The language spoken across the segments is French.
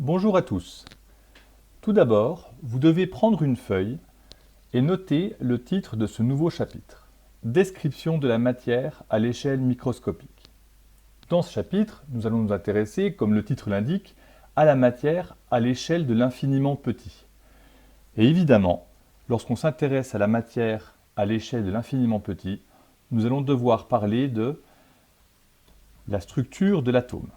Bonjour à tous. Tout d'abord, vous devez prendre une feuille et noter le titre de ce nouveau chapitre. Description de la matière à l'échelle microscopique. Dans ce chapitre, nous allons nous intéresser, comme le titre l'indique, à la matière à l'échelle de l'infiniment petit. Et évidemment, lorsqu'on s'intéresse à la matière à l'échelle de l'infiniment petit, nous allons devoir parler de la structure de l'atome.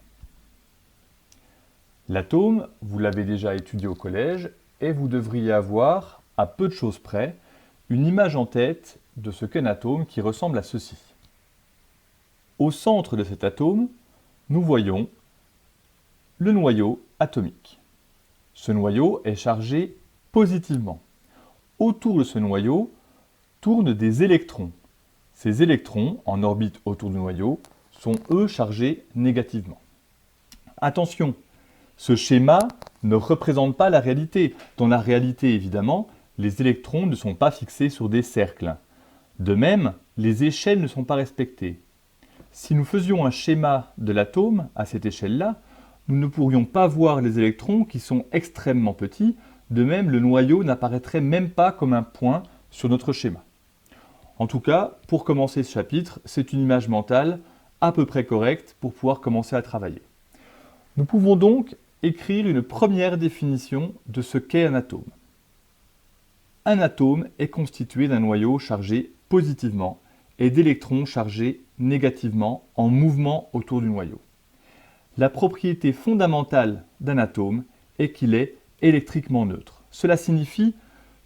L'atome, vous l'avez déjà étudié au collège, et vous devriez avoir, à peu de choses près, une image en tête de ce qu'est un atome qui ressemble à ceci. Au centre de cet atome, nous voyons le noyau atomique. Ce noyau est chargé positivement. Autour de ce noyau tournent des électrons. Ces électrons, en orbite autour du noyau, sont eux chargés négativement. Attention! Ce schéma ne représente pas la réalité. Dans la réalité, évidemment, les électrons ne sont pas fixés sur des cercles. De même, les échelles ne sont pas respectées. Si nous faisions un schéma de l'atome à cette échelle-là, nous ne pourrions pas voir les électrons qui sont extrêmement petits. De même, le noyau n'apparaîtrait même pas comme un point sur notre schéma. En tout cas, pour commencer ce chapitre, c'est une image mentale à peu près correcte pour pouvoir commencer à travailler. Nous pouvons donc écrire une première définition de ce qu'est un atome. Un atome est constitué d'un noyau chargé positivement et d'électrons chargés négativement en mouvement autour du noyau. La propriété fondamentale d'un atome est qu'il est électriquement neutre. Cela signifie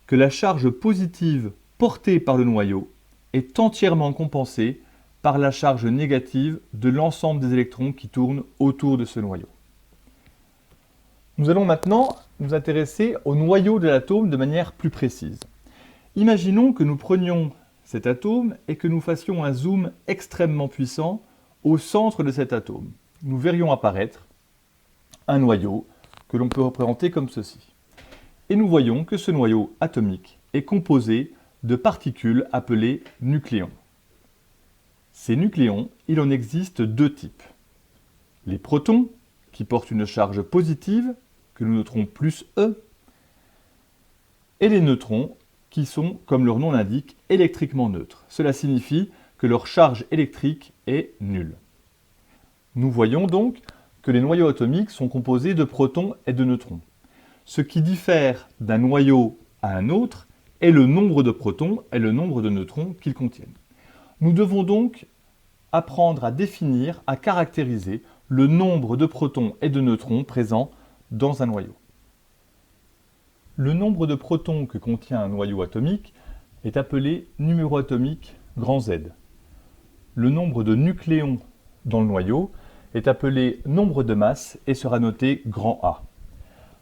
que la charge positive portée par le noyau est entièrement compensée par la charge négative de l'ensemble des électrons qui tournent autour de ce noyau. Nous allons maintenant nous intéresser au noyau de l'atome de manière plus précise. Imaginons que nous prenions cet atome et que nous fassions un zoom extrêmement puissant au centre de cet atome. Nous verrions apparaître un noyau que l'on peut représenter comme ceci. Et nous voyons que ce noyau atomique est composé de particules appelées nucléons. Ces nucléons, il en existe deux types. Les protons, qui portent une charge positive, que nous noterons plus E, et les neutrons, qui sont, comme leur nom l'indique, électriquement neutres. Cela signifie que leur charge électrique est nulle. Nous voyons donc que les noyaux atomiques sont composés de protons et de neutrons. Ce qui diffère d'un noyau à un autre est le nombre de protons et le nombre de neutrons qu'ils contiennent. Nous devons donc apprendre à définir, à caractériser le nombre de protons et de neutrons présents dans un noyau. Le nombre de protons que contient un noyau atomique est appelé numéro atomique grand Z. Le nombre de nucléons dans le noyau est appelé nombre de masse et sera noté grand A.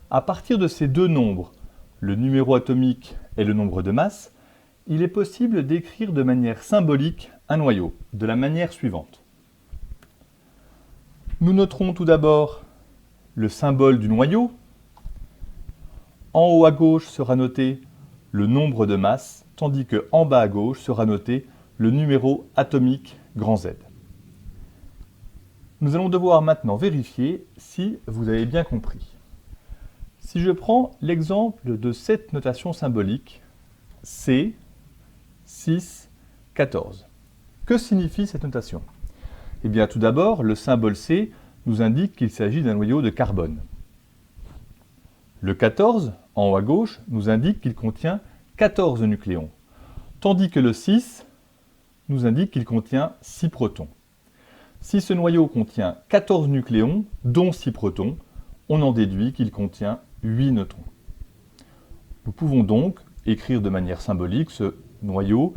À partir de ces deux nombres, le numéro atomique et le nombre de masse, il est possible d'écrire de manière symbolique un noyau, de la manière suivante. Nous noterons tout d'abord le symbole du noyau. En haut à gauche sera noté le nombre de masse, tandis qu'en bas à gauche sera noté le numéro atomique grand Z. Nous allons devoir maintenant vérifier si vous avez bien compris. Si je prends l'exemple de cette notation symbolique, C, 6, 14. Que signifie cette notation? Eh bien, tout d'abord, le symbole C nous indique qu'il s'agit d'un noyau de carbone. Le 14, en haut à gauche, nous indique qu'il contient 14 nucléons, tandis que le 6 nous indique qu'il contient 6 protons. Si ce noyau contient 14 nucléons, dont 6 protons, on en déduit qu'il contient 8 neutrons. Nous pouvons donc écrire de manière symbolique ce noyau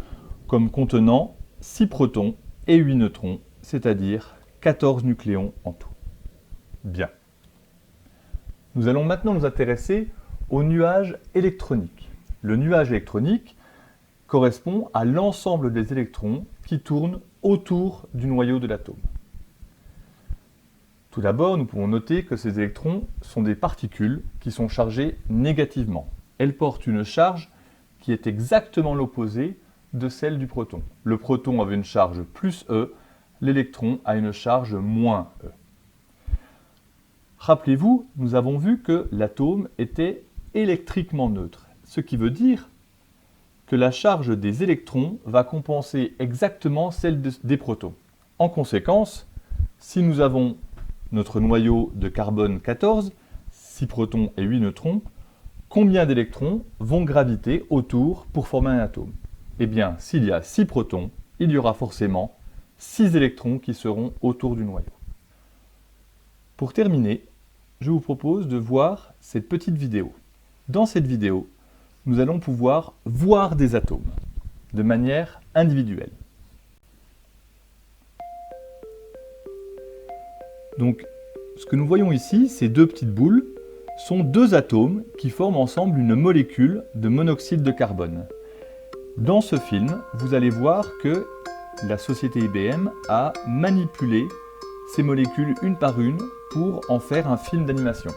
comme contenant 6 protons et 8 neutrons, c'est-à-dire 14 nucléons en tout. Bien. Nous allons maintenant nous intéresser au nuage électronique. Le nuage électronique correspond à l'ensemble des électrons qui tournent autour du noyau de l'atome. Tout d'abord, nous pouvons noter que ces électrons sont des particules qui sont chargées négativement. Elles portent une charge qui est exactement l'opposé de celle du proton. Le proton avait une charge plus E, l'électron a une charge moins E. Rappelez-vous, nous avons vu que l'atome était électriquement neutre, ce qui veut dire que la charge des électrons va compenser exactement celle des protons. En conséquence, si nous avons notre noyau de carbone 14, 6 protons et 8 neutrons, combien d'électrons vont graviter autour pour former un atome? Eh bien, s'il y a 6 protons, il y aura forcément 6 électrons qui seront autour du noyau. Pour terminer, je vous propose de voir cette petite vidéo. Dans cette vidéo, nous allons pouvoir voir des atomes de manière individuelle. Donc, ce que nous voyons ici, ces deux petites boules, sont deux atomes qui forment ensemble une molécule de monoxyde de carbone. Dans ce film, vous allez voir que la société IBM a manipulé ces molécules une par une pour en faire un film d'animation.